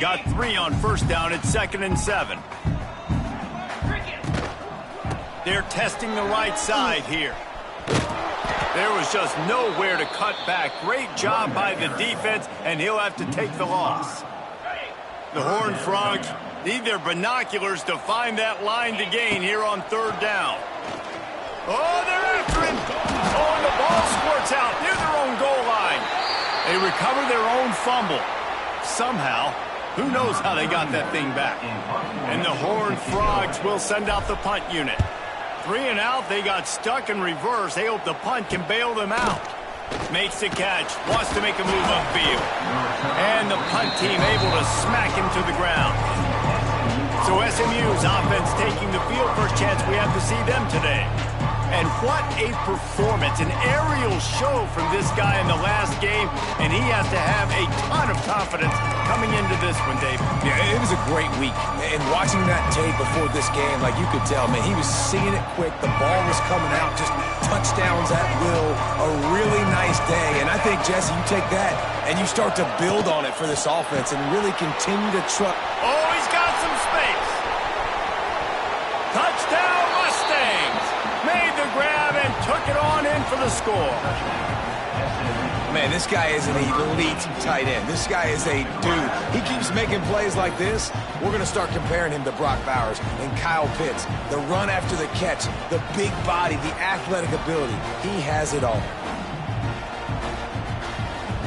Got 3 on first down at 2nd and 7. They're testing the right side here. There was just nowhere to cut back. Great job by the defense, and he'll have to take the loss. The Horned Frogs need their binoculars to find that line to gain here on 3rd down. Oh, they're after him. Oh, and the ball squirts out near their own goal line. They recover their own fumble. Somehow, who knows how they got that thing back. And the Horned Frogs will send out the punt unit. 3 and out, they got stuck in reverse. They hope the punt can bail them out. Makes the catch, wants to make a move upfield. And the punt team able to smack him to the ground. So SMU's offense taking the field. First chance we have to see them today. And what a performance, an aerial show from this guy in the last game, and he has to have a ton of confidence coming into this one, David. Yeah, it was a great week. And watching that tape before this game, like you could tell, man, he was seeing it quick. The ball was coming out, just touchdowns at will. A really nice day. And I think, Jesse, you take that and you start to build on it for this offense and really continue to trust. Oh, he's got some space. Touchdown, Mustangs. Made the grab and took it on in for the score. Man, this guy is an elite tight end. This guy is a dude. He keeps making plays like this. We're going to start comparing him to Brock Bowers and Kyle Pitts. The run after the catch, the big body, the athletic ability. He has it all.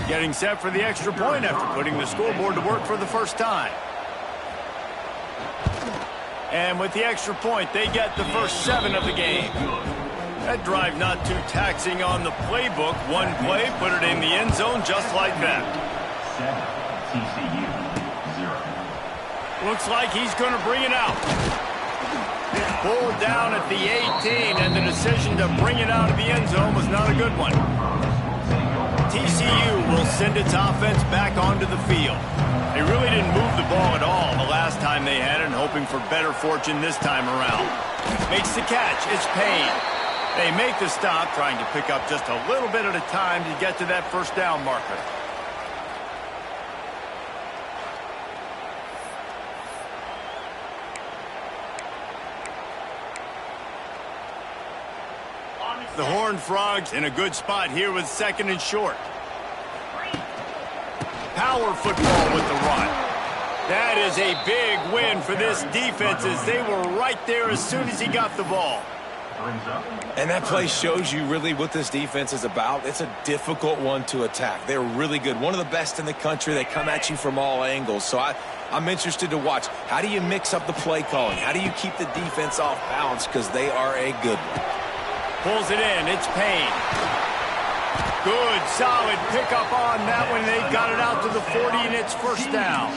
Getting set for the extra point after putting the scoreboard to work for the first time. And with the extra point, they get the first 7 of the game. That drive not too taxing on the playbook. One play, put it in the end zone just like that. Looks like he's going to bring it out. Pulled down at the 18, and the decision to bring it out of the end zone was not a good one. TCU will send its offense back onto the field. They really didn't move the ball at all the last time they had it, hoping for better fortune this time around. Makes the catch. It's Payne. They make the stop, trying to pick up just a little bit at a time to get to that first down marker. The Horned Frogs in a good spot here with 2nd and short. Power football with the run. That is a big win for this defense as they were right there as soon as he got the ball. And that play shows you really what this defense is about. It's a difficult one to attack. They're really good. One of the best in the country. They come at you from all angles. So I'm interested to watch. How do you mix up the play calling? How do you keep the defense off balance? Because they are a good one. Pulls it in. It's Payne. Good, solid pickup on that one. They got it out to the 40, and it's first down.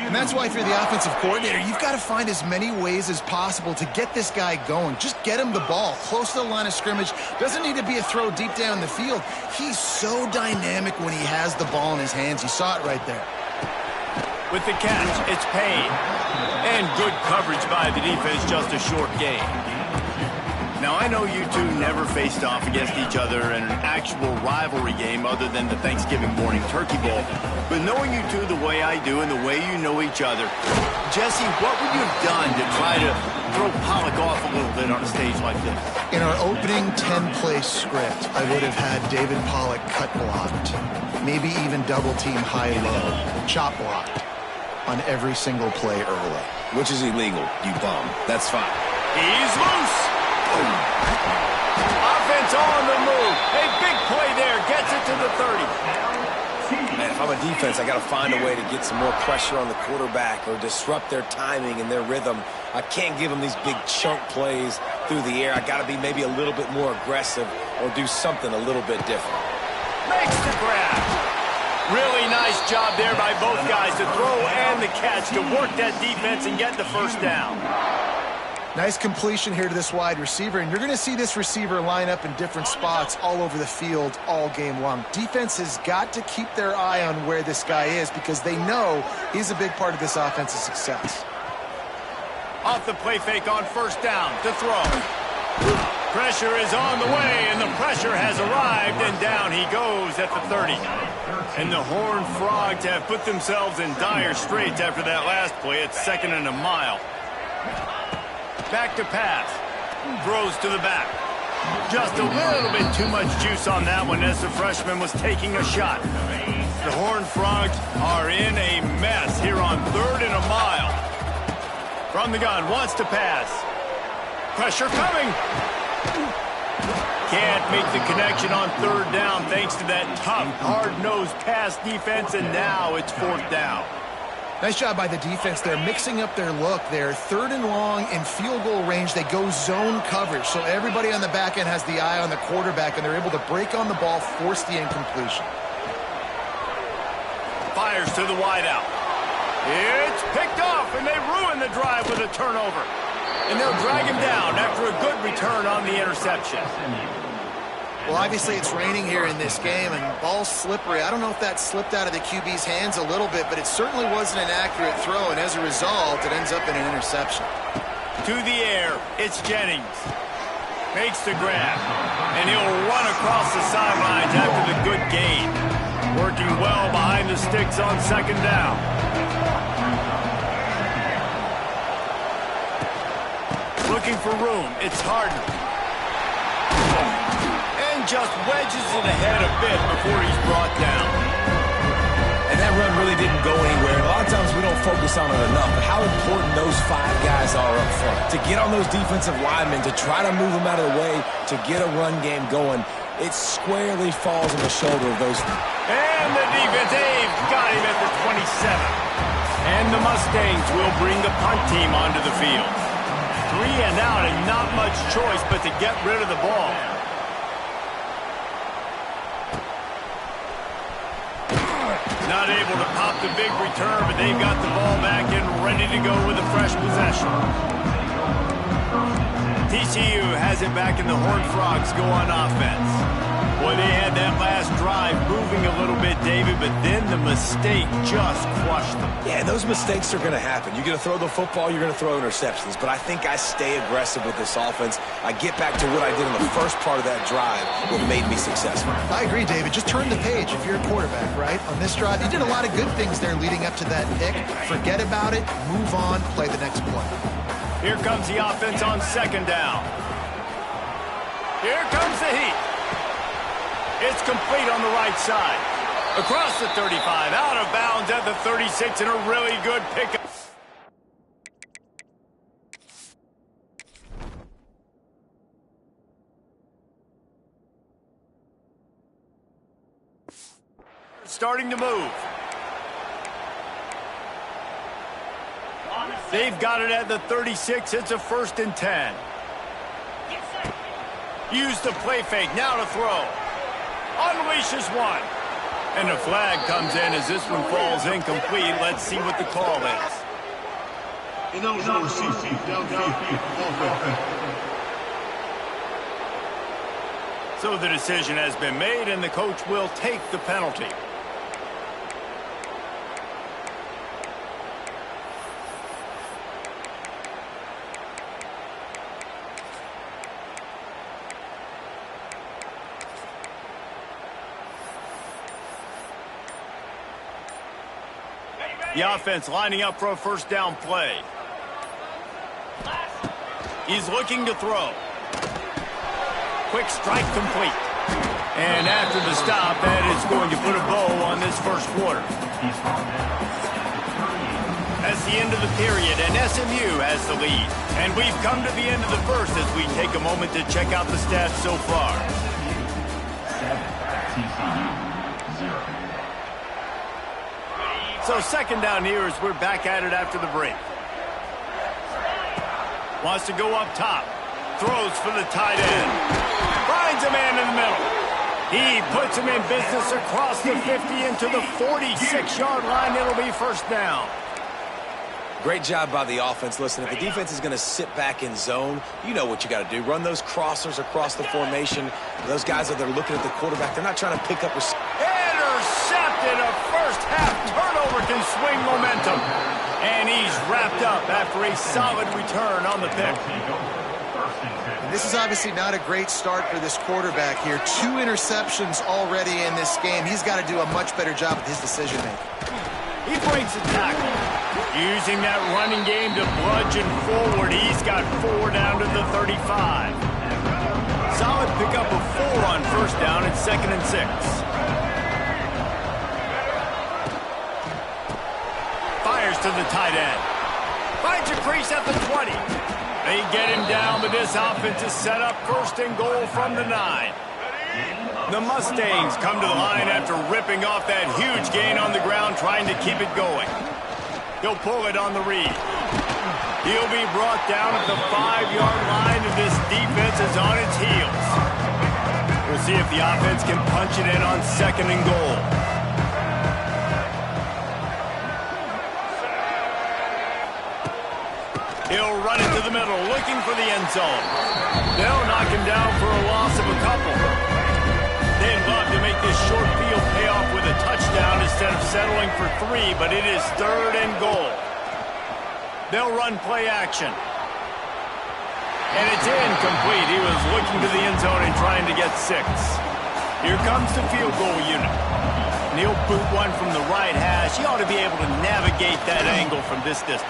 And that's why, if you're the offensive coordinator, you've got to find as many ways as possible to get this guy going. Just get him the ball close to the line of scrimmage. Doesn't need to be a throw deep down the field. He's so dynamic when he has the ball in his hands. You saw it right there. With the catch, it's Payne. And good coverage by the defense, just a short gain. Now, I know you two never faced off against each other in an actual rivalry game other than the Thanksgiving morning Turkey Bowl. But knowing you two the way I do and the way you know each other, Jesse, what would you have done to try to throw Pollock off a little bit on a stage like this? In our opening 10-play script, I would have had David Pollock cut blocked, maybe even double-team high-low, chop blocked on every single play early. Which is illegal, you bum. That's fine. He's loose. Offense on the move. A big play there. Gets it to the 30. Man, if I'm a defense, I got to find a way to get some more pressure on the quarterback or disrupt their timing and their rhythm. I can't give them these big chunk plays through the air. I got to be maybe a little bit more aggressive or do something a little bit different. Makes the grab. Really nice job there by both guys to throw and the catch to work that defense and get the first down. Nice completion here to this wide receiver, and you're going to see this receiver line up in different spots all over the field all game long. Defense has got to keep their eye on where this guy is because they know he's a big part of this offense's success. Off the play fake on first down to throw. Pressure is on the way, and the pressure has arrived, and down he goes at the 30. And the Horned Frogs have put themselves in dire straits after that last play. It's 2nd and a mile. Back to pass. Throws to the back. Just a little bit too much juice on that one as the freshman was taking a shot. The Horned Frogs are in a mess here on 3rd and a mile. From the gun, wants to pass. Pressure coming. Can't make the connection on 3rd down thanks to that tough, hard-nosed pass defense, and now it's 4th down. Nice job by the defense. They're mixing up their look. They're 3rd and long in field goal range. They go zone coverage, so everybody on the back end has the eye on the quarterback, and they're able to break on the ball, force the incompletion. Fires to the wideout. It's picked off, and they ruin the drive with a turnover. And they'll drag him down after a good return on the interception. Well, obviously it's raining here in this game, and ball's slippery. I don't know if that slipped out of the QB's hands a little bit, but it certainly wasn't an accurate throw, and as a result, it ends up in an interception. To the air, it's Jennings. Makes the grab, and he'll run across the sidelines after the good gain. Working well behind the sticks on 2nd down. Looking for room, it's Harden. And just wedges it ahead a bit before he's brought down. And that run really didn't go anywhere. And a lot of times we don't focus on it enough, but how important those 5 guys are up front. To get on those defensive linemen, to try to move them out of the way, to get a run game going, it squarely falls on the shoulder of those. And the defense, they've got him at the 27. And the Mustangs will bring the punt team onto the field. 3 and out, and not much choice but to get rid of the ball. Not able to pop the big return, but they've got the ball back and ready to go with a fresh possession. TCU has it back, and the Horned Frogs go on offense. Boy, they had that last drive moving a little bit, David, but then the mistake just crushed them. Yeah, those mistakes are going to happen. You're going to throw the football, you're going to throw interceptions, but I think I stay aggressive with this offense. I get back to what I did in the first part of that drive that made me successful. I agree, David. Just turn the page if you're a quarterback, right? On this drive, you did a lot of good things there leading up to that pick. Forget about it, move on, play the next play. Here comes the offense on 2nd down. Here comes the heat. It's complete on the right side. Across the 35, out of bounds at the 36, and a really good pickup. Starting to move. They've got it at the 36. It's a 1st and 10. Use the play fake, now to throw. Unleashes one. And a flag comes in as this one falls incomplete. Let's see what the call is. So the decision has been made, and the coach will take the penalty. The offense lining up for a 1st down play. He's looking to throw. Quick strike complete. And after the stop, that is going to put a bow on this 1st quarter. That's the end of the period, and SMU has the lead. And we've come to the end of the 1st as we take a moment to check out the stats so far. 7, TCU, 0. So 2nd down here as we're back at it after the break. Wants to go up top. Throws for the tight end. Finds a man in the middle. He puts him in business across the 50 into the 46-yard line. It'll be 1st down. Great job by the offense. Listen, if the defense is going to sit back in zone, you know what you got to do. Run those crossers across the formation. Those guys that are looking at the quarterback, they're not trying to pick up. Intercepted. A first-half turnover can swing momentum. And he's wrapped up after a solid return on the pick. This is obviously not a great start for this quarterback here. 2 interceptions already in this game. He's got to do a much better job with his decision-making. He breaks the tackle. Using that running game to bludgeon forward, he's got 4 down to the 35. Solid pickup of 4 on first down at 2nd and 6. Fires to the tight end. Finds a crease at the 20. They get him down, but this offense is set up 1st and goal from the 9. The Mustangs come to the line after ripping off that huge gain on the ground, trying to keep it going. He'll pull it on the read. He'll be brought down at the 5-yard line, and this defense is on its heels. We'll see if the offense can punch it in on 2nd and goal. He'll run it to the middle, looking for the end zone. They'll knock him down for a loss of a couple. They'd love to make this short field pay off with a touchdown instead of settling for 3, but it is 3rd and goal. They'll run play action. And it's incomplete. He was looking to the end zone and trying to get 6. Here comes the field goal unit. And he'll boot one from the right hash. He ought to be able to navigate that angle from this distance.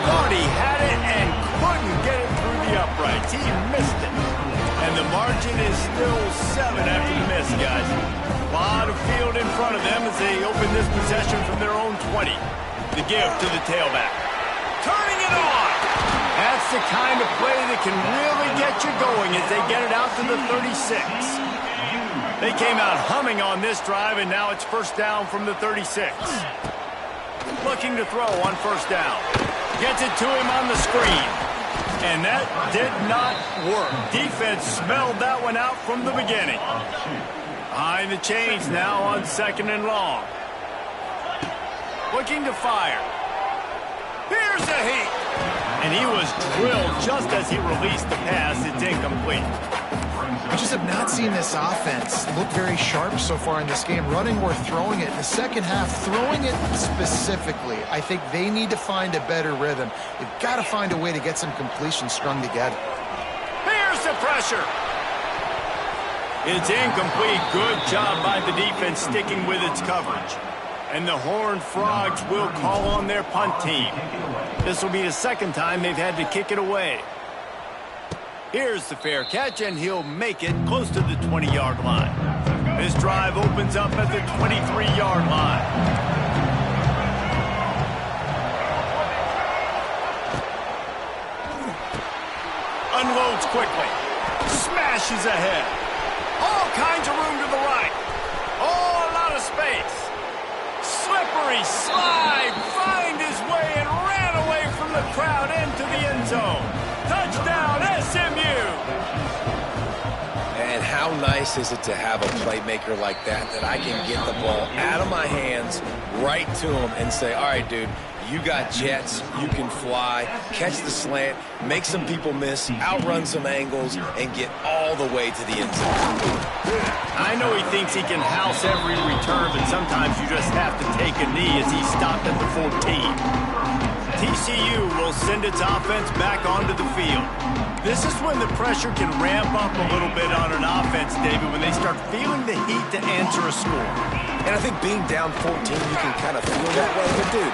Thought he had it and couldn't get it through the uprights. He missed it. And the margin is still 7 after the miss, guys. A lot of field in front of them as they open this possession from their own 20. The give to the tailback. Turning it on! That's the kind of play that can really get you going as they get it out to the 36. They came out humming on this drive, and now it's 1st down from the 36. Looking to throw on 1st down. Gets it to him on the screen. And that did not work. Defense smelled that one out from the beginning. Behind the chains now on 2nd and long. Looking to fire. Here's a heat. And he was drilled just as he released the pass. It's incomplete. I just have not seen this offense look very sharp so far in this game, running or throwing it. In the second half, throwing it specifically, I think they need to find a better rhythm. They've got to find a way to get some completions strung together. Here's the pressure. It's incomplete. Good job by the defense sticking with its coverage. And the Horned Frogs will call on their punt team. This will be the 2nd time they've had to kick it away. Here's the fair catch, and he'll make it close to the 20-yard line. This drive opens up at the 23-yard line. Unloads quickly. Smashes ahead. All kinds of room to the right. Oh, a lot of space. Slippery slide. Find his way and ran away from the crowd into the end zone. Touchdown, SMU! And how nice is it to have a playmaker like that I can get the ball out of my hands right to him and say, all right, dude, you got jets, you can fly, catch the slant, make some people miss, outrun some angles, and get all the way to the end zone. I know he thinks he can house every return, but sometimes you just have to take a knee as he stopped at the 14. TCU will send its offense back onto the field. This is when the pressure can ramp up a little bit on an offense, David, when they start feeling the heat to answer a score. And I think being down 14, you can kind of feel that way. But, dude,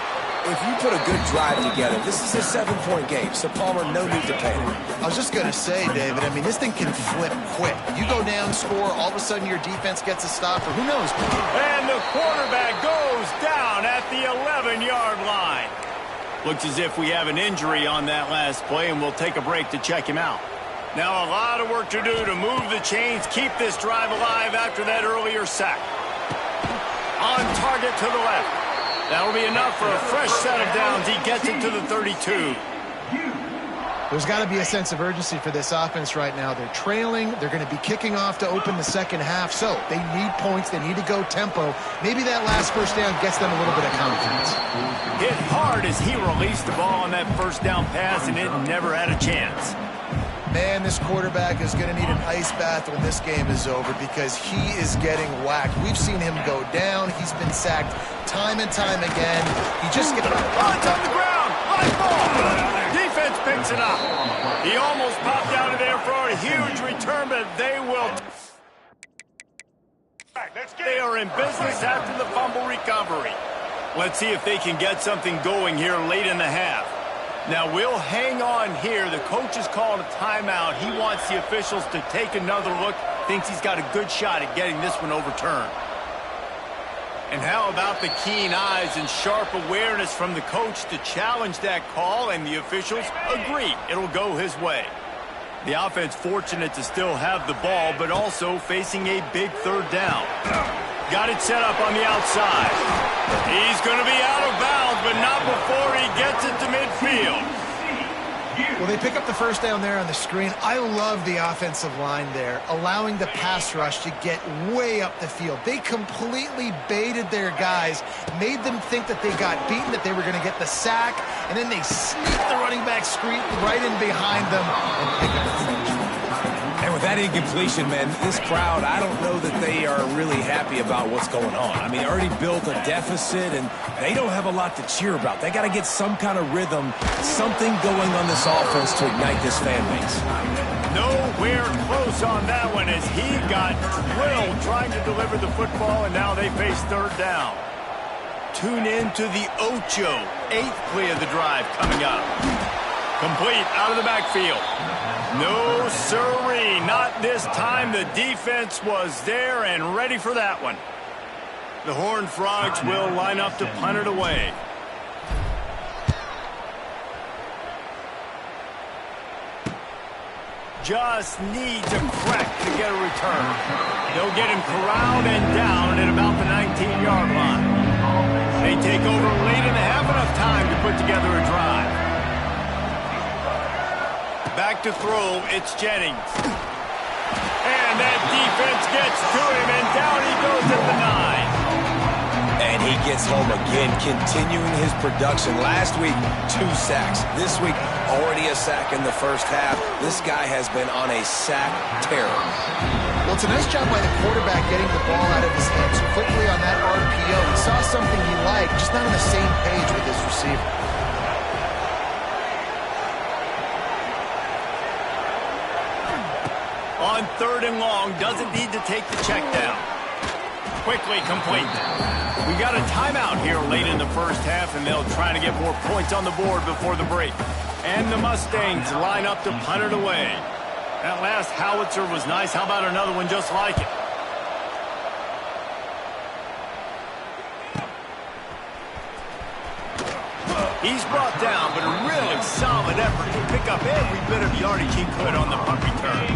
if you put a good drive together, this is a 7-point game, so Palmer, no need to panic. I was just going to say, David, I mean, this thing can flip quick. You go down, score, all of a sudden your defense gets a stop, or who knows? And the quarterback goes down at the 11-yard line. Looks as if we have an injury on that last play, and we'll take a break to check him out. Now a lot of work to do to move the chains, keep this drive alive after that earlier sack. On target to the left. That'll be enough for a fresh set of downs. He gets it to the 32. There's got to be a sense of urgency for this offense right now. They're trailing. They're going to be kicking off to open the second half. So they need points. They need to go tempo. Maybe that last 1st down gets them a little bit of confidence. Hit hard as he released the ball on that 1st down pass, and it never had a chance. Man, this quarterback is going to need an ice bath when this game is over because he is getting whacked. We've seen him go down. He's been sacked time and time again. He just gets... Oh, it's on the ground. High ball. Defense picks it up. He almost popped out of there for a huge return, but they will. They are in business after the fumble recovery. Let's see if they can get something going here late in the half. Now, we'll hang on here. The coach has called a timeout. He wants the officials to take another look. Thinks he's got a good shot at getting this one overturned. And how about the keen eyes and sharp awareness from the coach to challenge that call, and the officials agree it'll go his way. The offense fortunate to still have the ball, but also facing a big third down. Got it set up on the outside. He's going to be out of bounds, but not before he gets it to midfield. Well, they pick up the first down there on the screen. I love the offensive line there, allowing the pass rush to get way up the field. They completely baited their guys, made them think that they got beaten, that they were going to get the sack, and then they sneaked the running back screen right in behind them and pick up the finish. And with that incompletion, man, this crowd, I don't know that they are really happy about what's going on. I mean, they already built a deficit, and they don't have a lot to cheer about. They got to get some kind of rhythm, something going on this offense to ignite this fan base. Nowhere close on that one as he got drilled trying to deliver the football, and now they face third down. Tune in to the Ocho, 8th play of the drive coming up. Complete out of the backfield. No sirree, not this time. The defense was there and ready for that one. The Horned Frogs will line up to punt it away. Just needs a crack to get a return. They'll get him corralled and down at about the 19-yard line. They take over late in the half, enough time to put together a drive. Back to throw, it's Jennings. And that defense gets to him, and down he goes at the 9. And he gets home again, continuing his production. Last week, 2 sacks. This week, already a sack in the first half. This guy has been on a sack tear. Well, it's a nice job by the quarterback getting the ball out of his hands quickly on that RPO. He saw something he liked, just not on the same page with his receiver. On third and long, doesn't need to take the check down. Quickly complete. We got a timeout here late in the first half, and they'll try to get more points on the board before the break. And the Mustangs line up to punt it away. That last howitzer was nice. How about another one just like it? He's brought down, but a really solid effort to pick up every bit of yardage he could on the punt return.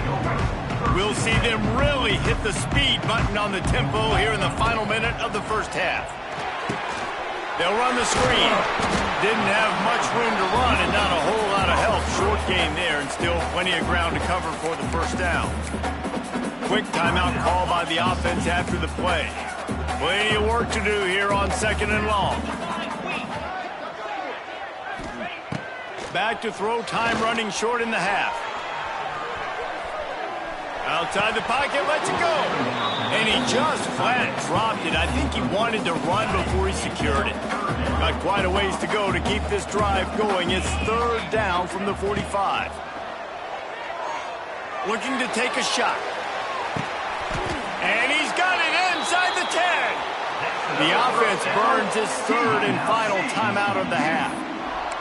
We'll see them really hit the speed button on the tempo here in the final minute of the first half. They'll run the screen. Didn't have much room to run and not a whole lot of help. Short game there and still plenty of ground to cover for the first down. Quick timeout call by the offense after the play. Plenty of work to do here on second and long. Back to throw, time running short in the half. Outside the pocket, lets it go. And he just flat dropped it. I think he wanted to run before he secured it. Got quite a ways to go to keep this drive going. It's third down from the 45. Looking to take a shot. And he's got it inside the 10. The offense burns his third and final timeout of the half.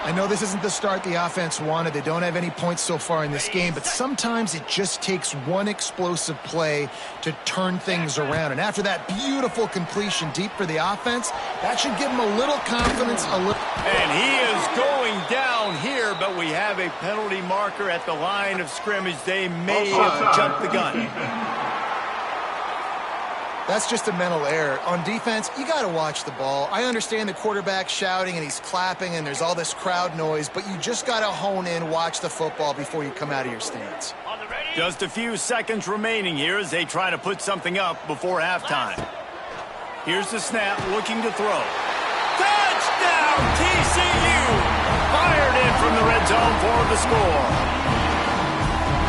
I know this isn't the start the offense wanted. They don't have any points so far in this game, but sometimes it just takes one explosive play to turn things around. And after that beautiful completion deep for the offense, that should give them a little confidence, a little. And he is going down here, but we have a penalty marker at the line of scrimmage. They may have jumped the gun. That's just a mental error. On defense, you got to watch the ball. I understand the quarterback shouting and he's clapping and there's all this crowd noise, but you just got to hone in, watch the football before you come out of your stance. Just a few seconds remaining here as they try to put something up before halftime. Here's the snap, looking to throw. Touchdown, TCU! Fired in from the red zone for the score.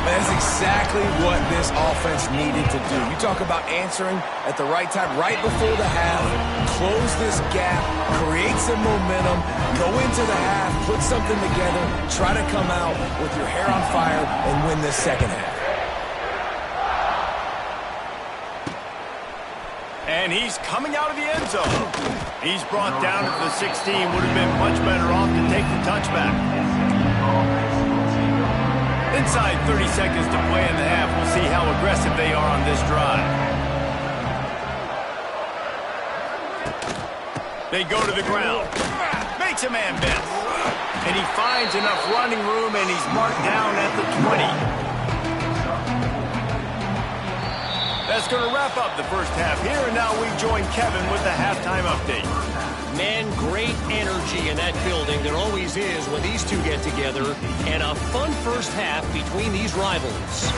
That's exactly what this offense needed to do. You talk about answering at the right time, right before the half, close this gap, create some momentum, go into the half, put something together, try to come out with your hair on fire and win this second half. And he's coming out of the end zone. He's brought down at the 16. Would have been much better off to take the touchback. Inside 30 seconds to play in the half. We'll see how aggressive they are on this drive. They go to the ground. Makes a man miss. And he finds enough running room, and he's marked down at the 20. That's going to wrap up the first half here, and now we join Kevin with the halftime update. Man, great energy in that building. There always is when these two get together, and a fun first half between these rivals.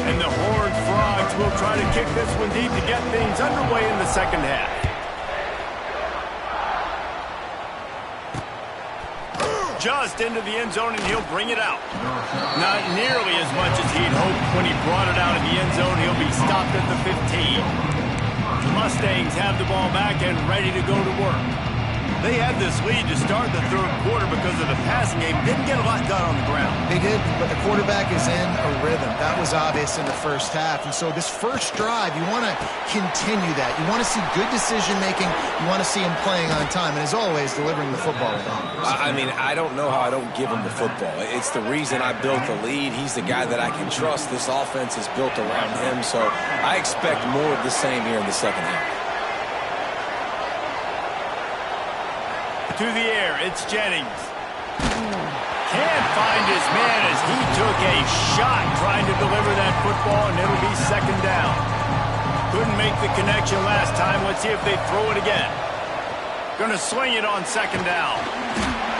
And the Horned Frogs will try to kick this one deep to get things underway in the second half. Just into the end zone, and he'll bring it out. Not nearly as much as he'd hoped when he brought it out of the end zone. He'll be stopped at the 15. The Mustangs have the ball back and ready to go to work. They had this lead to start the third quarter because of the passing game. Didn't get a lot done on the ground. They did, but the quarterback is in a rhythm. That was obvious in the first half. And so this first drive, you want to continue that. You want to see good decision-making. You want to see him playing on time. And as always, delivering the football. I mean, I don't know how I don't give him the football. It's the reason I built the lead. He's the guy that I can trust. This offense is built around him. So I expect more of the same here in the second half. To the air, it's Jennings. Can't find his man as he took a shot trying to deliver that football, and it'll be second down. Couldn't make the connection last time. Let's see if they throw it again. Gonna sling it on second down.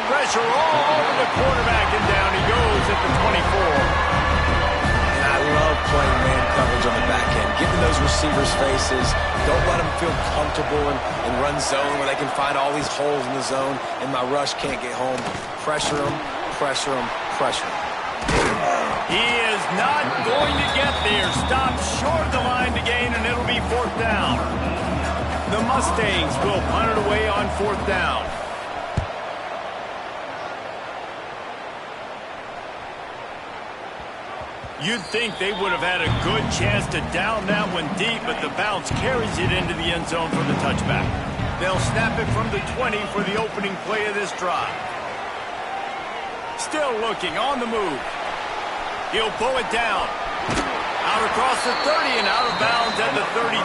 Pressure all over the quarterback, and down he goes at the 24. I love playing man coverage on the back end, getting those receivers' faces. Don't let them feel comfortable and run zone where they can find all these holes in the zone, and my rush can't get home. Pressure them, pressure them, pressure them. He is not going to get there. Stopped short of the line to gain, and it'll be fourth down. The Mustangs will punt it away on fourth down. You'd think they would have had a good chance to down that one deep, but the bounce carries it into the end zone for the touchback. They'll snap it from the 20 for the opening play of this drive. Still looking, on the move. He'll pull it down. Out across the 30 and out of bounds at the 33,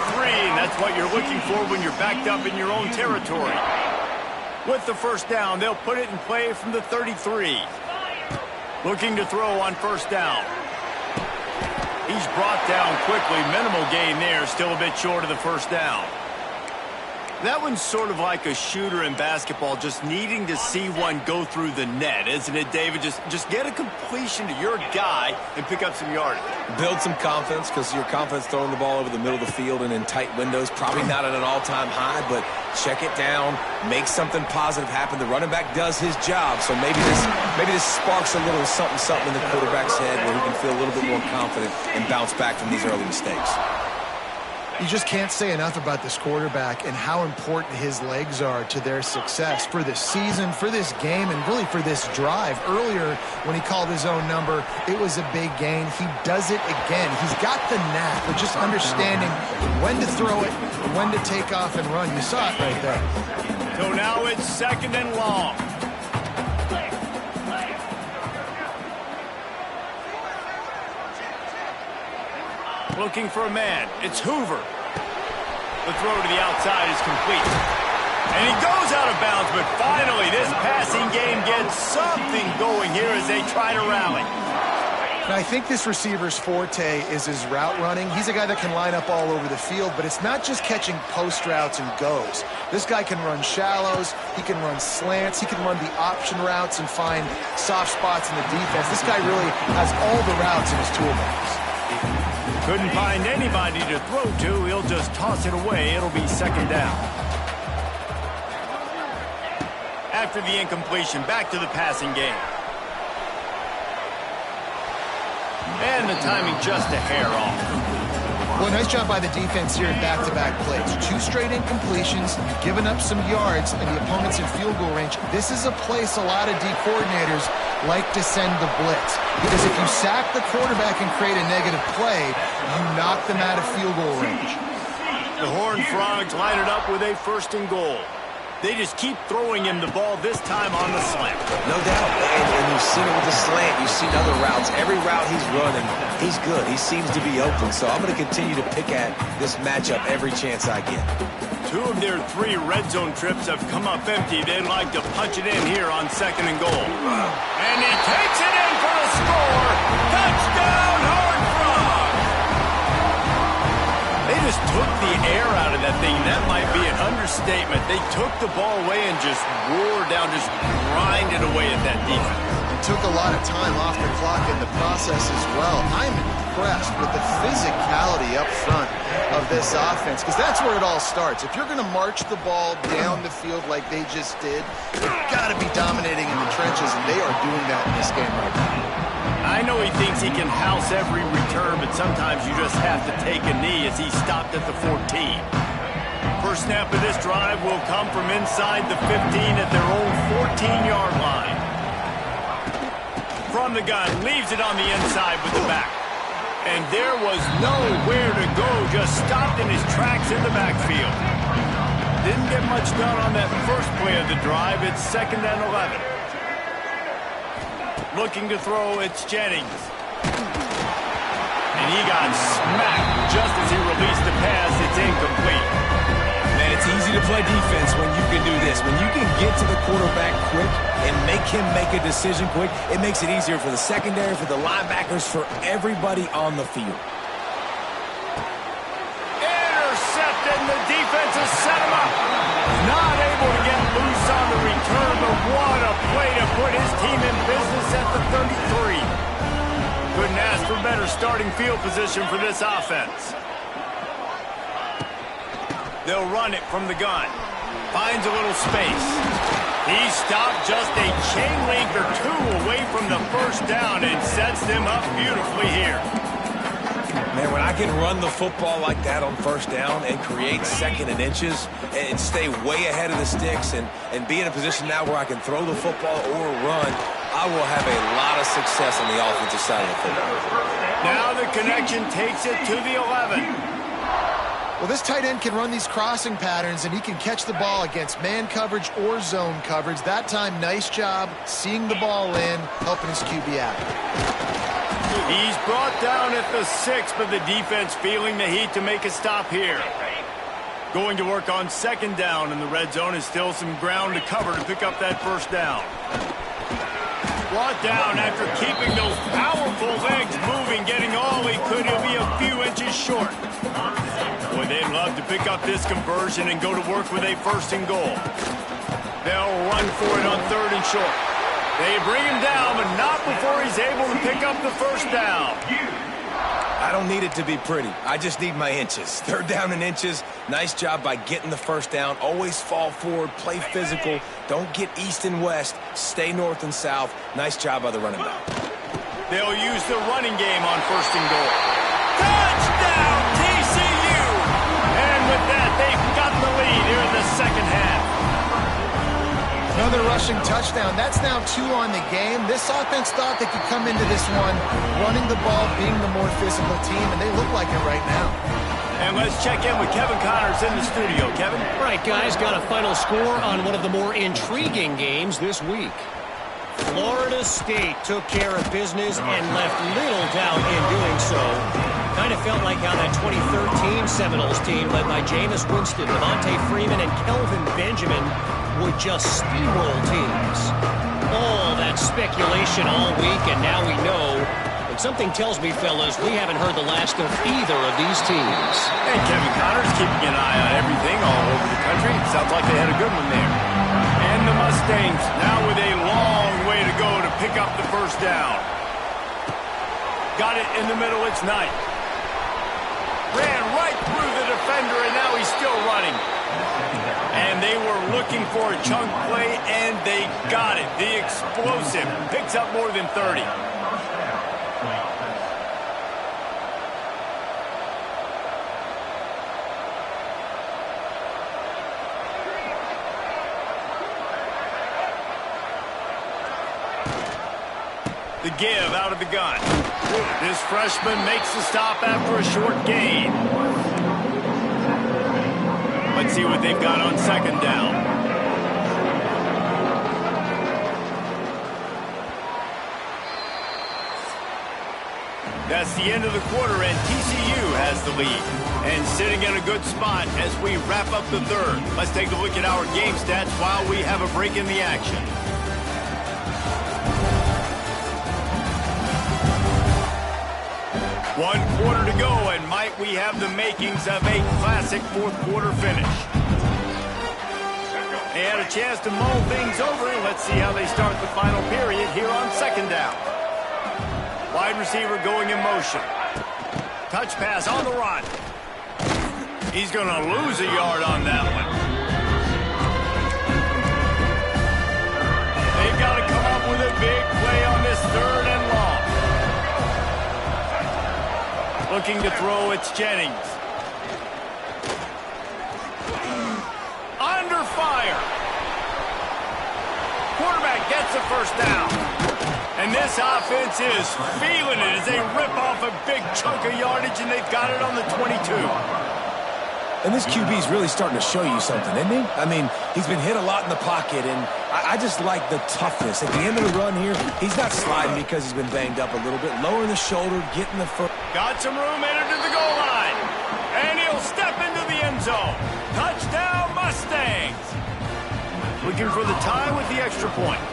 and that's what you're looking for when you're backed up in your own territory. With the first down, they'll put it in play from the 33. Looking to throw on first down. He's brought down quickly. Minimal gain there. Still a bit short of the first down. That one's sort of like a shooter in basketball, just needing to see one go through the net, isn't it, David? Just get a completion to your guy and pick up some yardage. Build some confidence, because your confidence throwing the ball over the middle of the field and in tight windows, probably not at an all-time high, but check it down, make something positive happen. The running back does his job, so maybe this sparks a little something in the quarterback's head where he can feel a little bit more confident and bounce back from these early mistakes. You just can't say enough about this quarterback and how important his legs are to their success for this season, for this game, and really for this drive. Earlier, when he called his own number, it was a big gain. He does it again. He's got the knack of just understanding when to throw it, when to take off and run. You saw it right there. So now it's second and long. Looking for a man. It's Hoover. The throw to the outside is complete. And he goes out of bounds, but finally this passing game gets something going here as they try to rally. Now, I think this receiver's forte is his route running. He's a guy that can line up all over the field, but it's not just catching post routes and goes. This guy can run shallows, he can run slants, he can run the option routes and find soft spots in the defense. This guy really has all the routes in his toolbox. Couldn't find anybody to throw to. He'll just toss it away. It'll be second down. After the incompletion, back to the passing game. And the timing just a hair off. Well, nice job by the defense here in back-to-back plays. 2 straight incompletions, you've given up some yards, and the opponent's in field goal range. This is a place a lot of D coordinators like to send the blitz. Because if you sack the quarterback and create a negative play, you knock them out of field goal range. The Horned Frogs line it up with a 1st and goal. They just keep throwing him the ball, this time on the slant. No doubt. And you've seen it with the slant. You've seen other routes. Every route he's running, he's good. He seems to be open. So I'm going to continue to pick at this matchup every chance I get. 2 of their 3 red zone trips have come up empty. They'd like to punch it in here on 2nd and goal. And he takes it in for the score. Touchdown, Horned Frogs! They just took the air out of that thing. That might be an understatement. They took the ball away and just wore down, just grinded away at that defense. It took a lot of time off the clock in the process as well. I'm impressed with the physicality up front of this offense, because that's where it all starts. If you're going to march the ball down the field like they just did, you've got to be dominating in the trenches, and they are doing that in this game right now. I know he thinks he can house every return, but sometimes you just have to take a knee as he stopped at the 14. First snap of this drive will come from inside the 15 at their own 14-yard line. From the gun, leaves it on the inside with the back. And there was nowhere to go, just stopped in his tracks in the backfield. Didn't get much done on that first play of the drive. It's 2nd and 11. Looking to throw, it's Jennings. And he got smacked just as he released the pass. It's incomplete. Man, it's easy to play defense when you can do this. When you can get to the quarterback quick and make him make a decision quick, it makes it easier for the secondary, for the linebackers, for everybody on the field. Intercepted, and the defense has set him up. Not able to get loose on the return, but what a play to put his team in business at the 33. Couldn't ask for better starting field position for this offense. They'll run it from the gun. Finds a little space. He stopped just a chain link or 2 away from the first down and sets them up beautifully here. Man, when I can run the football like that on first down and create 2nd and inches and stay way ahead of the sticks and be in a position now where I can throw the football or run, I will have a lot of success on the offensive side of the football. Now the connection takes it to the 11. Well, this tight end can run these crossing patterns, and he can catch the ball against man coverage or zone coverage. That time, nice job seeing the ball in, helping his QB out. He's brought down at the 6, but the defense feeling the heat to make a stop here. Going to work on 2nd down in the red zone is still some ground to cover to pick up that first down. Brought down after keeping those powerful legs moving, getting all he could. He'll be a few inches short. Boy, they'd love to pick up this conversion and go to work with a 1st and goal. They'll run for it on 3rd and short. They bring him down, but not before he's able to pick up the first down. I don't need it to be pretty. I just need my inches. 3rd down and inches. Nice job by getting the first down. Always fall forward, play physical. Don't get east and west. Stay north and south. Nice job by the running back. They'll use the running game on 1st and goal. Touchdown, TCU! And with that, they've got the lead here in the 2nd half. Another rushing touchdown. That's now 2 on the game. This offense thought they could come into this one running the ball, being the more physical team, and they look like it right now. And let's check in with Kevin Connors in the studio. Kevin? Right, guys, got a final score on one of the more intriguing games this week. Florida State took care of business and left little doubt in doing so. Kind of felt like how that 2013 Seminoles team led by Jameis Winston, Devontae Freeman, and Kelvin Benjamin would just steamroll teams. All that speculation all week, and now we know. But something tells me, fellas, we haven't heard the last of either of these teams. And Kevin Connors keeping an eye on everything all over the country. Sounds like they had a good one there. And the Mustangs now with a long way to go to pick up the first down. Got it in the middle, it's Knight. Ran right through the defender, and now he's still running. And they were looking for a chunk play, and they got it. The explosive picks up more than 30. The give out of the gun. This freshman makes the stop after a short gain. Let's see what they've got on second down. That's the end of the quarter, and TCU has the lead. And sitting in a good spot as we wrap up the third. Let's take a look at our game stats while we have a break in the action. One quarter to go, and might we have the makings of a classic fourth quarter finish. They had a chance to mull things over. Let's see how they start the final period here on second down. Wide receiver going in motion. Touch pass on the run. He's going to lose a yard on that one. They've got to come up with a big play on this third and long. Looking to throw, it's Jennings. Under fire. Quarterback gets a first down. And this offense is feeling it as they rip off a big chunk of yardage, and they've got it on the 22. And this QB is really starting to show you something, isn't he? I mean, he's been hit a lot in the pocket, and I just like the toughness. At the end of the run here, he's not sliding because he's been banged up a little bit. Lowering the shoulder, getting the foot. Got some room, entered to the goal line. And he'll step into the end zone. Touchdown, Mustangs. Looking for the tie with the extra point.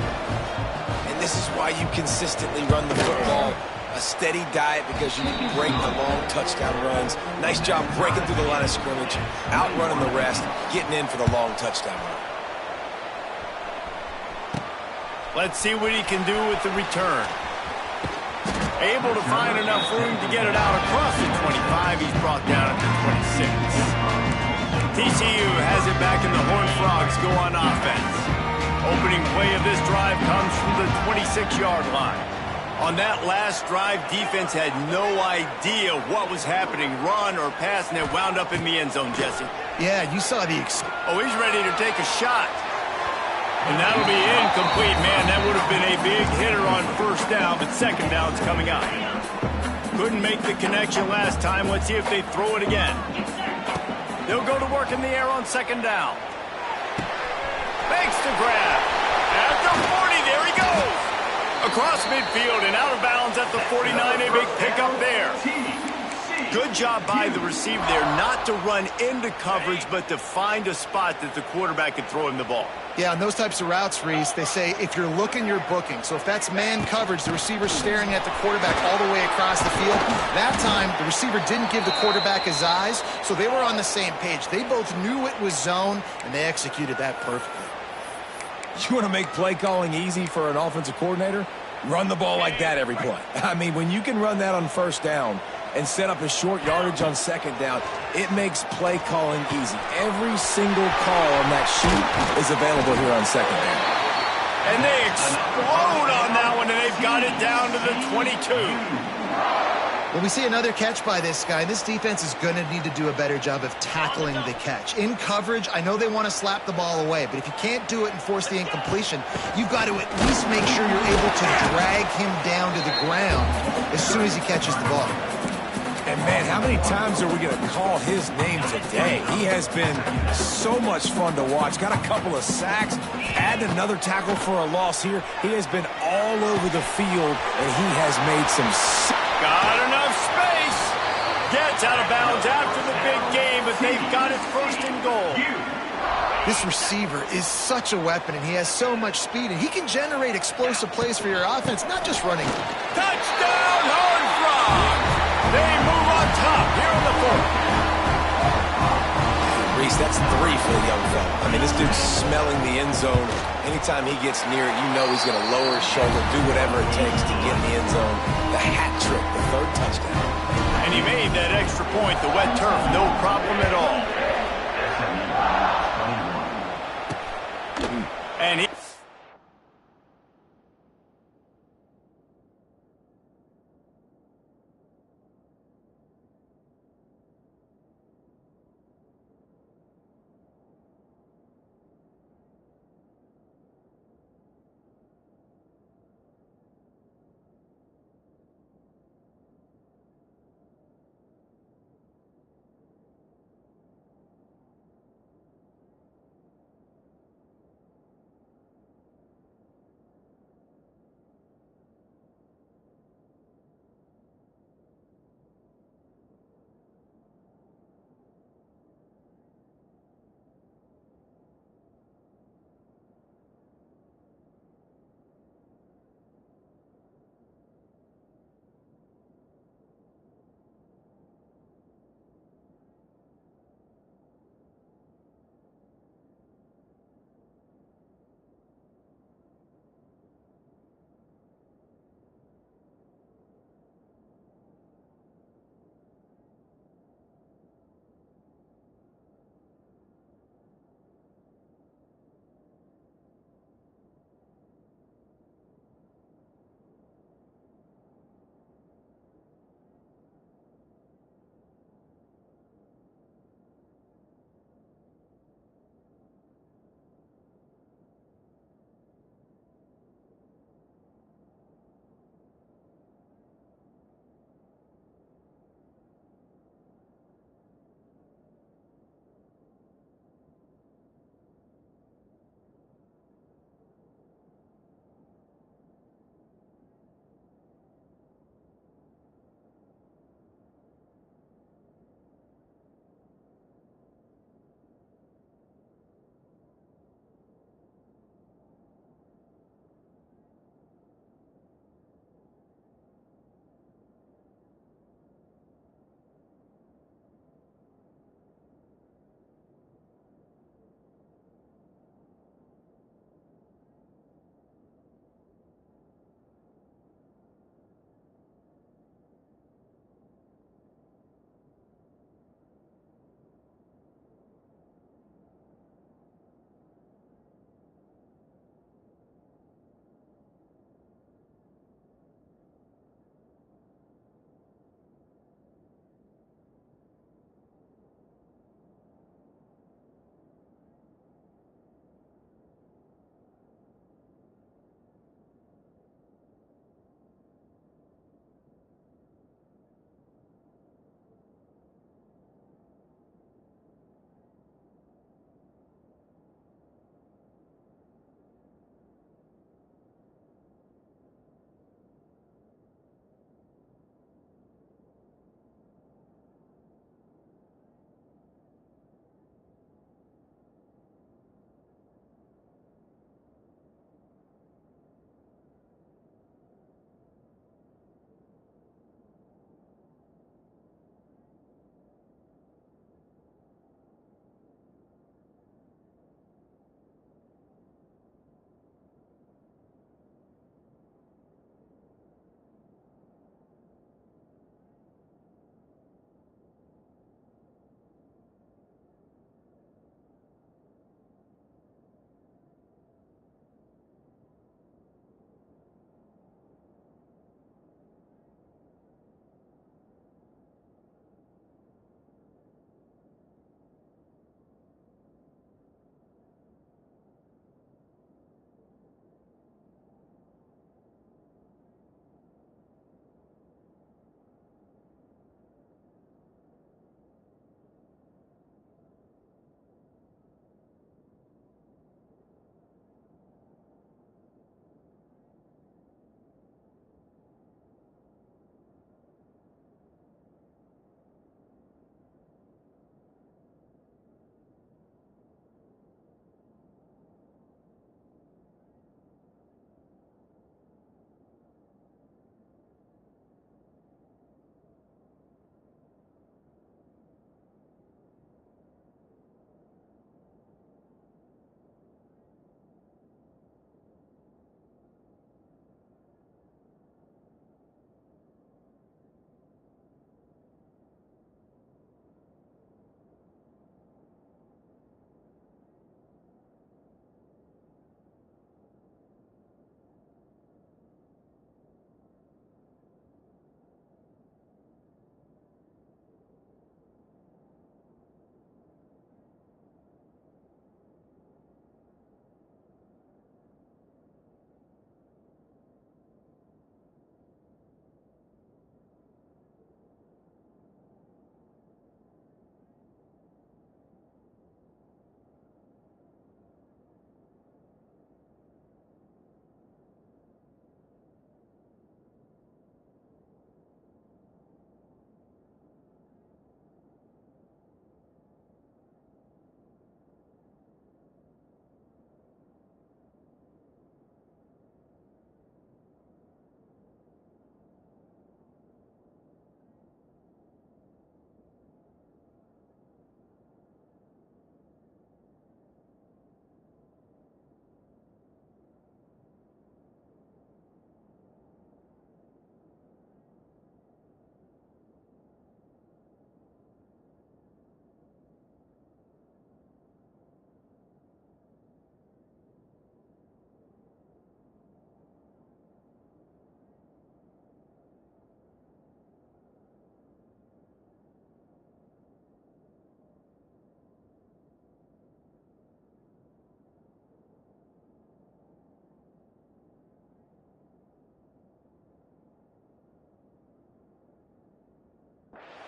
This is why you consistently run the football. A steady diet because you break the long touchdown runs. Nice job breaking through the line of scrimmage, outrunning the rest, getting in for the long touchdown run. Let's see what he can do with the return. Able to find enough room to get it out across the 25. He's brought down at the 26. TCU has it back, and the Horned Frogs go on offense. Opening play of this drive comes from the 26-yard line. On that last drive, defense had no idea what was happening, run or pass, and it wound up in the end zone, Jesse. Yeah, you saw the... Oh, he's ready to take a shot. And that'll be incomplete, man. That would have been a big hitter on first down, but second down's coming up. Couldn't make the connection last time. Let's see if they throw it again. They'll go to work in the air on second down. Makes the grab. At the 40, there he goes. Across midfield and out of bounds at the 49, a big pickup there. Good job by the receiver there, not to run into coverage, but to find a spot that the quarterback could throw him the ball. Yeah, on those types of routes, Reese, they say if you're looking, you're booking. So if that's man coverage, the receiver's staring at the quarterback all the way across the field. That time, the receiver didn't give the quarterback his eyes, so they were on the same page. They both knew it was zone, and they executed that perfectly. You want to make play calling easy for an offensive coordinator? Run the ball like that every play. I mean, when you can run that on first down and set up a short yardage on second down, it makes play calling easy. Every single call on that sheet is available here on second down. And they explode on that one, and they've got it down to the 22. Well, we see another catch by this guy. This defense is going to need to do a better job of tackling the catch. In coverage, I know they want to slap the ball away, but if you can't do it and force the incompletion, you've got to at least make sure you're able to drag him down to the ground as soon as he catches the ball. And, man, how many times are we going to call his name today? He has been so much fun to watch. Got a couple of sacks, add another tackle for a loss here. He has been all over the field, and he has made some... Got enough space. Gets out of bounds after the big game, but they've got it first and goal. This receiver is such a weapon, and he has so much speed, and he can generate explosive plays for your offense, not just running. Touchdown, Horned Frogs! They move on top here in the fourth. Reese, that's 3 for the young fella. I mean, this dude's smelling the end zone. Anytime he gets near it, you know he's going to lower his shoulder, do whatever it takes to get in the end zone. The hat trick, the third touchdown. And he made that extra point, the wet turf, no problem at all. And he...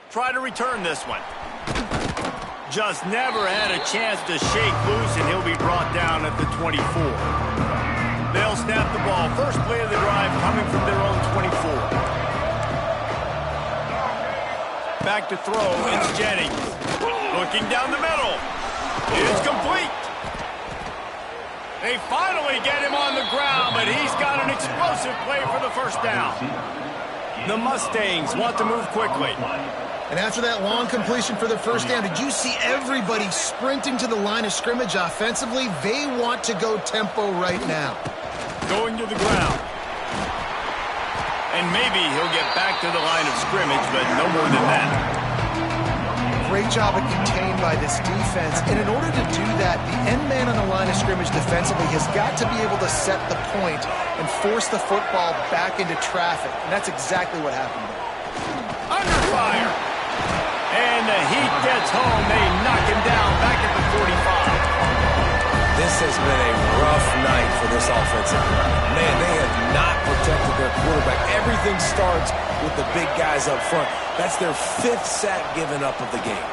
try to return this one. Just never had a chance to shake loose, and he'll be brought down at the 24. They'll snap the ball. First play of the drive coming from their own 24. Back to throw, it's Jennings. Looking down the middle. It's complete. They finally get him on the ground, but he's got an explosive play for the first down. The Mustangs want to move quickly. And after that long completion for the first down, did you see everybody sprinting to the line of scrimmage offensively? They want to go tempo right now. Going to the ground. And maybe he'll get back to the line of scrimmage, but no more than that. Great job of contained by this defense. And in order to do that, the end man on the line of scrimmage defensively has got to be able to set the point and force the football back into traffic. And that's exactly what happened there. Under fire. And the heat gets home. They knock him down back at the 45. This has been a rough night for this offensive line. Man, they have not protected their quarterback. Everything starts with the big guys up front. That's their 5th sack given up of the game.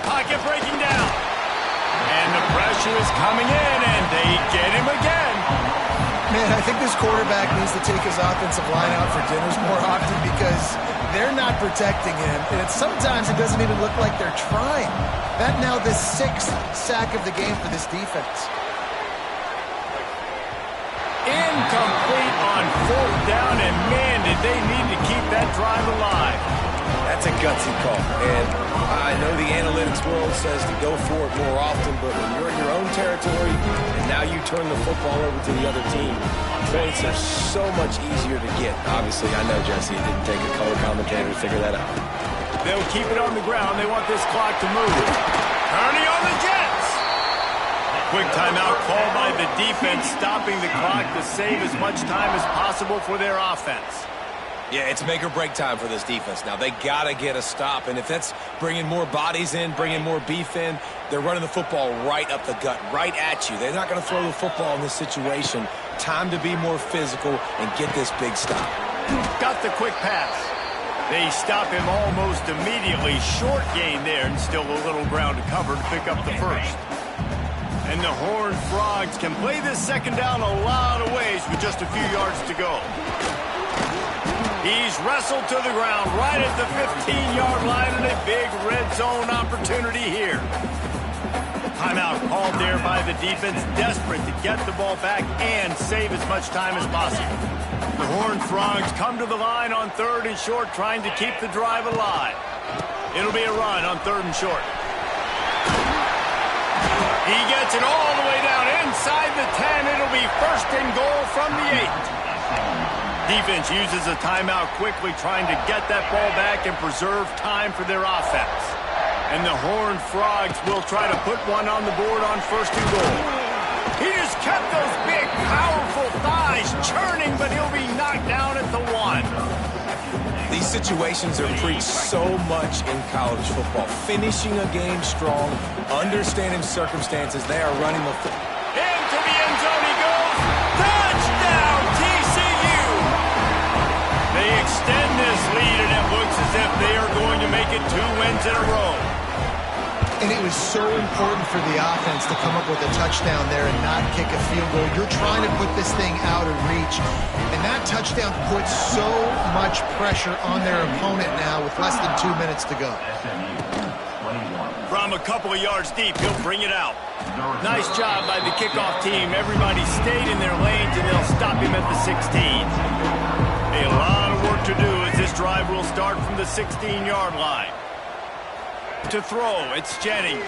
Pocket breaking down. And the pressure is coming in, and they get him again. Man, I think this quarterback needs to take his offensive line out for dinners more often because they're not protecting him. And sometimes it doesn't even look like they're trying. That now the 6th sack of the game for this defense. Incomplete on 4th down, and man, did they need to keep that drive alive. That's a gutsy call. And I know the analytics world says to go for it more often, but when you're in your own territory and now you turn the football over to the other team, points are so much easier to get. Obviously, I know, Jesse, it didn't take a color commentator to figure that out. They'll keep it on the ground. They want this clock to move. Turning on the Jets. Quick timeout called by the defense, stopping the clock to save as much time as possible for their offense. Yeah, it's make or break time for this defense now. They got to get a stop, and if that's bringing more bodies in, bringing more beef in, they're running the football right up the gut, right at you. They're not going to throw the football in this situation. Time to be more physical and get this big stop. Got the quick pass. They stop him almost immediately. Short gain there, and still a little ground to cover to pick up the first. And the Horned Frogs can play this second down a lot of ways with just a few yards to go. He's wrestled to the ground right at the 15-yard line, and a big red zone opportunity here. Timeout called there by the defense, desperate to get the ball back and save as much time as possible. The Horned Frogs come to the line on 3rd and short, trying to keep the drive alive. It'll be a run on 3rd and short. He gets it all the way down inside the 10. It'll be 1st and goal from the 8. Defense uses a timeout quickly, trying to get that ball back and preserve time for their offense. And the Horned Frogs will try to put one on the board on 1st and goal. He just kept those big, powerful thighs churning, but he'll be knocked down at the 1. These situations are preached so much in college football. Finishing a game strong, understanding circumstances. They are running the football. Into the end zone he goes. Touchdown, TCU! They extend this lead, and it looks as if they are going to make it 2 wins in a row. And it was so important for the offense to come up with a touchdown there and not kick a field goal. You're trying to put this thing out of reach. And that touchdown puts so much pressure on their opponent now with less than 2 minutes to go. From a couple of yards deep, he'll bring it out. Nice job by the kickoff team. Everybody stayed in their lanes, and they'll stop him at the 16. A lot of work to do as this drive will start from the 16-yard line. To throw, it's Jennings.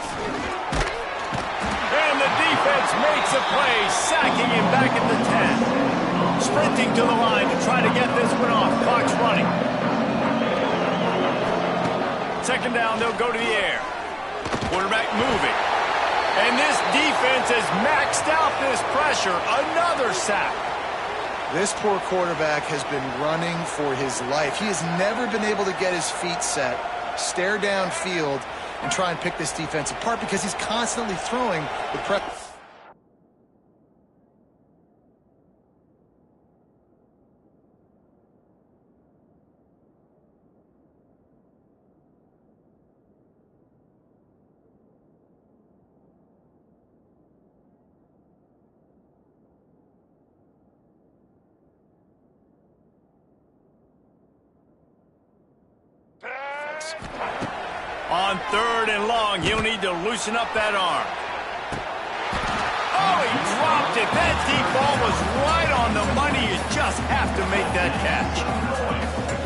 And the defense makes a play, sacking him back at the 10. Sprinting to the line to try to get this one off. Clock's running. 2nd down, they'll go to the air. Quarterback moving. And this defense has maxed out this pressure. Another sack. This poor quarterback has been running for his life. He has never been able to get his feet set, stare downfield, and try and pick this defense apart because he's constantly throwing the pressure. pass. On 3rd and long, he'll need to loosen up that arm. Oh, he dropped it. That deep ball was right on the money. You just have to make that catch.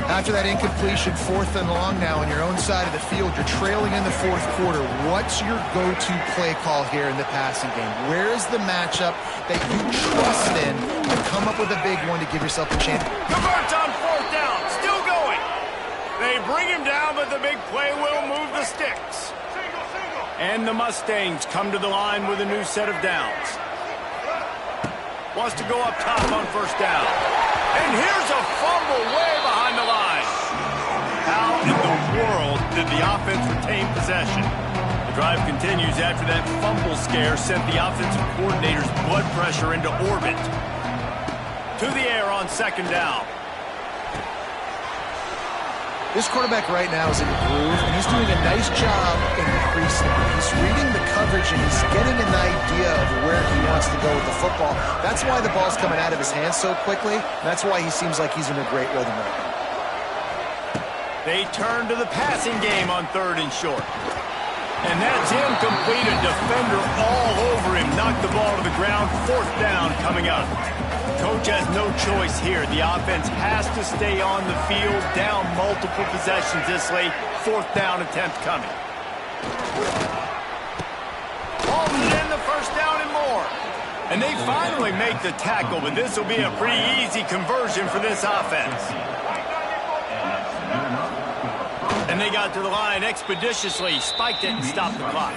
After that incompletion, 4th and long now on your own side of the field, you're trailing in the 4th quarter. What's your go-to play call here in the passing game? Where is the matchup that you trust in to come up with a big one to give yourself a chance? Converts on 4th down. Still going. They bring him down, but the big play will move the sticks. And the Mustangs come to the line with a new set of downs. Wants to go up top on 1st down. And here's a fumble way behind the line. How in the world did the offense retain possession? The drive continues after that fumble scare sent the offensive coordinator's blood pressure into orbit. To the air on 2nd down. This quarterback right now is in a groove, and he's doing a nice job in the crease now. He's reading the coverage, and he's getting an idea of where he wants to go with the football. That's why the ball's coming out of his hands so quickly. That's why he seems like he's in a great rhythm right now. They turn to the passing game on 3rd and short. And that's incomplete. A defender all over him. Knocked the ball to the ground. 4th down coming up. Coach has no choice here. The offense has to stay on the field, down multiple possessions this late. 4th down attempt coming. Holding it in the 1st down and more. And they finally make the tackle, but this will be a pretty easy conversion for this offense. And they got to the line expeditiously, spiked it and stopped the clock.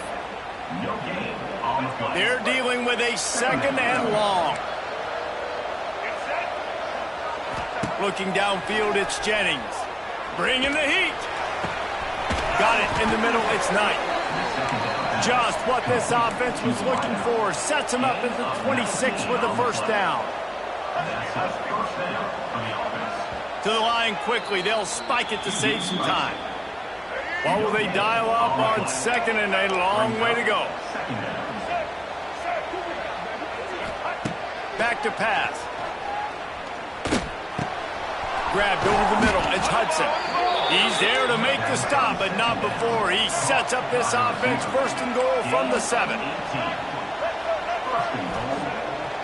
They're dealing with a 2nd and long. Looking downfield, it's Jennings. Bringing the heat. Got it in the middle, it's Knight. Just what this offense was looking for. Sets him up at the 26 with the 1st down. To the line quickly, they'll spike it to save some time. What will they dial up on 2nd and a long way to go? Back to pass. Grabbed over the middle. It's Hudson. He's there to make the stop, but not before. He sets up this offense 1st and goal from the 7.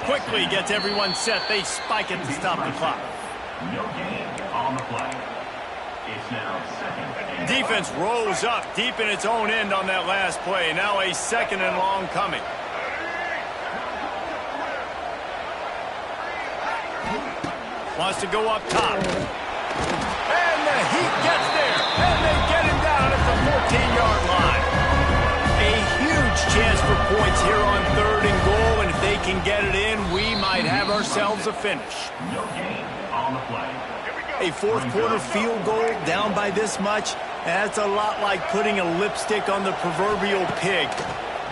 Quickly gets everyone set. They spike it to stop the clock. No gain on the play. It's now 2nd and Defense rose up deep in its own end on that last play. Now a 2nd and long coming. Wants to go up top. And the Heat gets there. And they get him down at the 14-yard line. A huge chance for points here on 3rd and goal. And if they can get it in, we might have ourselves a finish. no gain on the play. A 4th quarter field goal down by this much, that's a lot like putting a lipstick on the proverbial pig.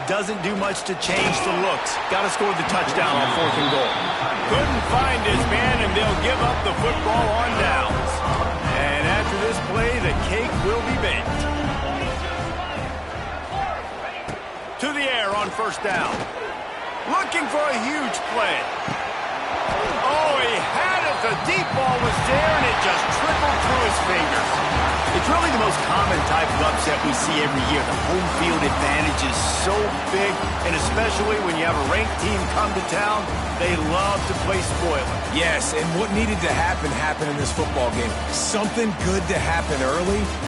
Doesn't do much to change the looks. Got to score the touchdown on 4th and goal. Couldn't find his man, and they'll give up the football on downs. And after this play, the cake will be baked. To the air on 1st down. Looking for a huge play. Oh, he had it. The deep ball was there, and it just trickled through his fingers. It's really the most common type of upset we see every year. The home field advantage is so big, and especially when you have a ranked team come to town, they love to play spoiler. Yes, and what needed to happen happened in this football game. Something good to happen early.